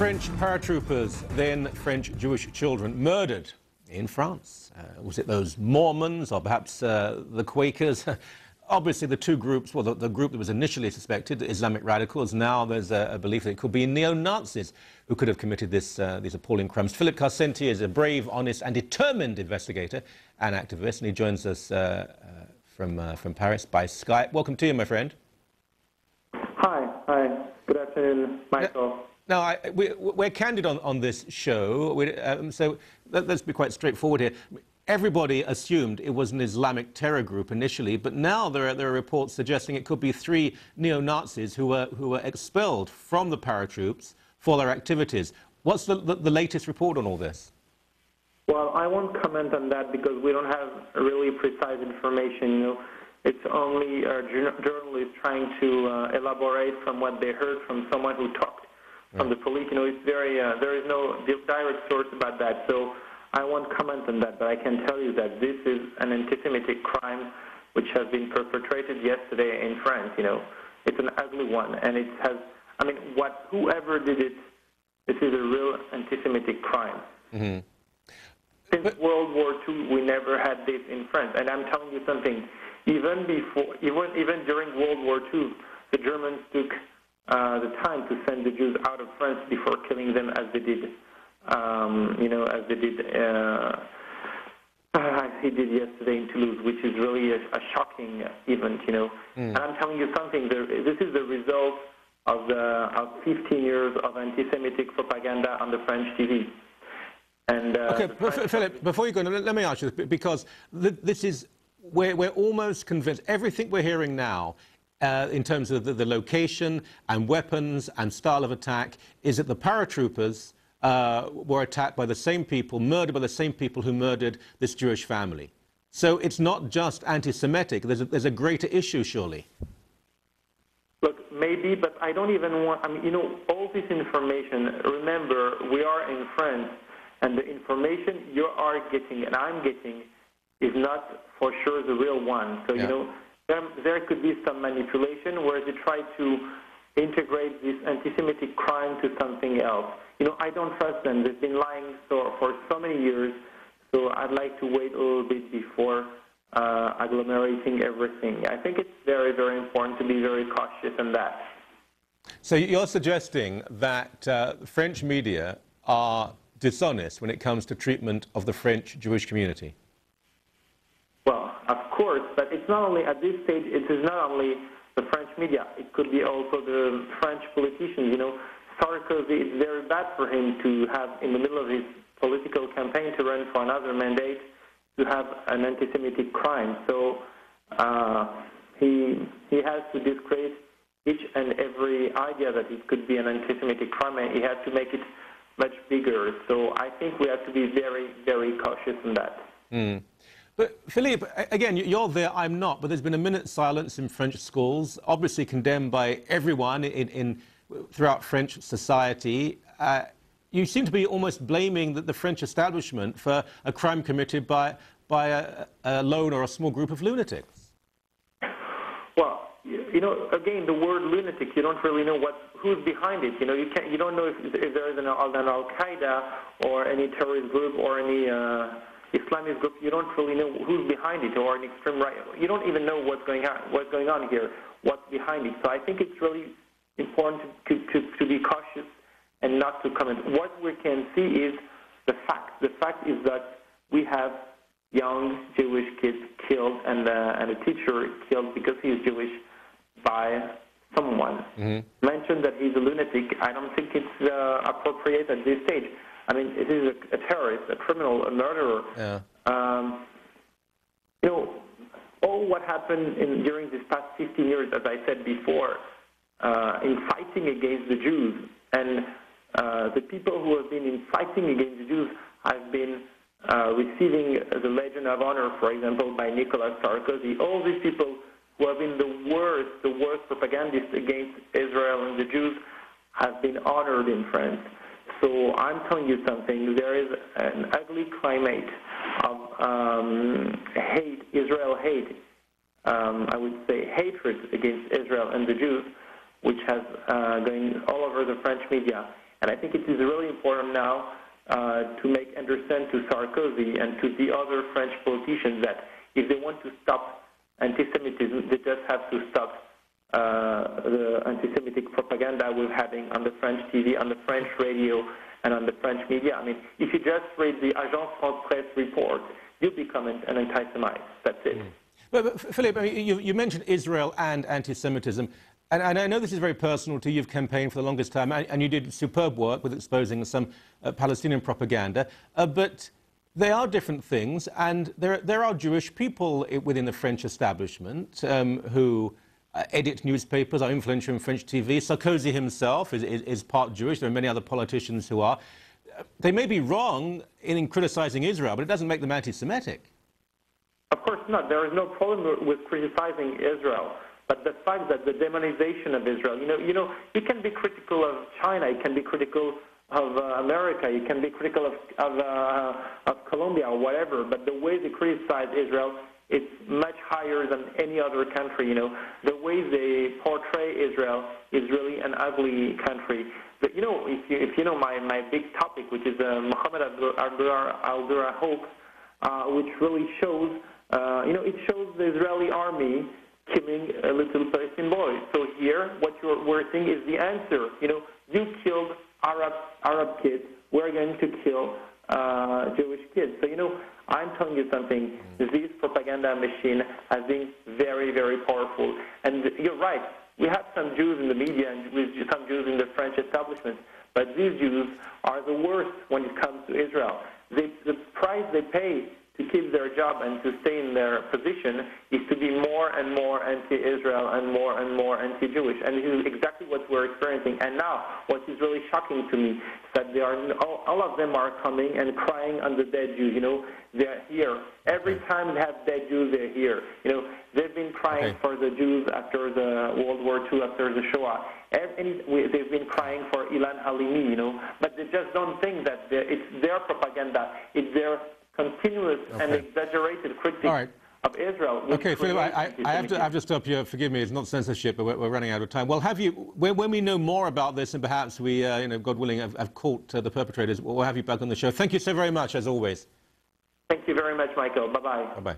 French paratroopers, then French Jewish children, murdered in France. Was it those Mormons or perhaps the Quakers? Obviously, the two groups, well, the group that was initially suspected, the Islamic radicals, now there's a belief that it could be neo-Nazis who could have committed these appalling crimes. Philippe Karsenty is a brave, honest and determined investigator and activist, and he joins us from Paris by Skype. Welcome to you, my friend. Hi. Good afternoon, Michael. Now, we're candid on this show, so let's be quite straightforward here. Everybody assumed it was an Islamic terror group initially, but now there are reports suggesting it could be three neo-Nazis who were expelled from the paratroops for their activities. What's the latest report on all this? Well, I won't comment on that because we don't have really precise information. It's only journalists trying to elaborate from what they heard from someone who talked from the police. It's very there is no direct source about that, so I won't comment on that. But I can tell you that this is an anti-Semitic crime which has been perpetrated yesterday in France. It's an ugly one, and it has. I mean, whoever did it, this is a real anti-Semitic crime. Mm-hmm. Since World War II, we never had this in France, and I'm telling you something. Even during World War II, the Germans took the time to send the Jews out of France before killing them, as they did, as he did yesterday in Toulouse, which is really a shocking event, And I'm telling you something. This is the result of 15 years of anti-Semitic propaganda on the French TV. And okay, Philip, before you go, let me ask you this, because this is. We're almost convinced, everything we're hearing now, in terms of the location and weapons and style of attack, is that the paratroopers were attacked by the same people, murdered by the same people who murdered this Jewish family. So it's not just anti-Semitic, there's a greater issue, surely. Look, maybe, but I don't even want, all this information, remember, we are in France, and the information you are getting and I'm getting is not for sure the real one. So, there could be some manipulation where they try to integrate this anti-Semitic crime to something else. I don't trust them. They've been lying for so many years, so I'd like to wait a little bit before agglomerating everything. I think it's very, very important to be very cautious in that. So you're suggesting that French media are dishonest when it comes to treatment of the French Jewish community? Well, of course, but it's not only, at this stage, it is not only the French media. It could be also the French politicians. Sarkozy, it's very bad for him to have, in the middle of his political campaign, to run for another mandate, to have an anti-Semitic crime. So he has to discredit each and every idea that it could be an anti-Semitic crime, and he has to make it much bigger. So I think we have to be very, very cautious in that. Mm. But, Philippe, again, you're there, I'm not, but there's been a minute's silence in French schools, obviously condemned by everyone throughout French society. You seem to be almost blaming the French establishment for a crime committed by a lone or a small group of lunatics. Well, again, the word lunatic, you don't really know who's behind it. You don't know if there is an Al-Qaeda or any terrorist group or any Islamist group. You don't really know who's behind it, or an extreme right. You don't even know what's going on here, what's behind it. So I think it's really important to be cautious and not to comment. What we can see is the fact. The fact is that we have young Jewish kids killed and a teacher killed because he is Jewish by someone. Mm-hmm. Mentioned that he's a lunatic. I don't think it's appropriate at this stage. I mean, it is a terrorist, a criminal, a murderer. Yeah. All what happened during this past 15 years, as I said before, in fighting against the Jews, and the people who have been fighting against the Jews have been receiving the Legion of Honor, for example, by Nicolas Sarkozy. All these people who have been the worst propagandists against Israel and the Jews have been honored in France. So I'm telling you something, there is an ugly climate of hate, Israel hate, I would say hatred against Israel and the Jews, which has going all over the French media. And I think it is really important now to make understand to Sarkozy and to the other French politicians that if they want to stop anti-Semitism, they just have to stop the anti-Semitic propaganda we're having on the French TV, on the French radio, and on the French media. I mean, if you just read the Agence France-Presse report, you become an anti-Semite. That's it. But Philippe, I mean, you mentioned Israel and anti-Semitism, and I know this is very personal to you. You've campaigned for the longest time, and you did superb work with exposing some Palestinian propaganda. But they are different things, and there are Jewish people within the French establishment who edit newspapers, are influential in French TV. Sarkozy himself is part Jewish. There are many other politicians who are. They may be wrong in criticizing Israel, but it doesn't make them anti-Semitic. Of course not. There is no problem with criticizing Israel. But the fact that the demonization of Israel, you can be critical of China, you can be critical of America, you can be critical of Colombia or whatever, but the way they criticize Israel, it's much higher than any other country. The way they portray Israel is really an ugly country. But if you know my big topic, which is Mohammed al-Dura hoax, which really shows, it shows the Israeli army killing a little Palestinian boy. So here, what we're seeing is the answer. You killed Arab kids. We're going to kill Jewish kids. So I'm telling you something. This propaganda machine has been very, very powerful. And you're right. We have some Jews in the media and some Jews in the French establishment, but these Jews are the worst when it comes to Israel. The price they pay to keep their job and to stay in their position is to be more and more anti-Israel and more anti-Jewish. And this is exactly what we're experiencing. And now, what is really shocking to me is that all of them are coming and crying on the dead Jews. They're here. Every time they have dead Jews, they're here. They've been crying for the Jews after the World War II, after the Shoah. They've been crying for Ilan Halimi, but they just don't think that it's their propaganda. It's their continuous and exaggerated critique of Israel. Okay, Philippe, I have to stop you. Forgive me, it's not censorship, but we're running out of time. Well, when we know more about this, and perhaps we, God willing, have caught the perpetrators, we'll have you back on the show. Thank you so very much, as always. Thank you very much, Michael. Bye-bye. Bye-bye.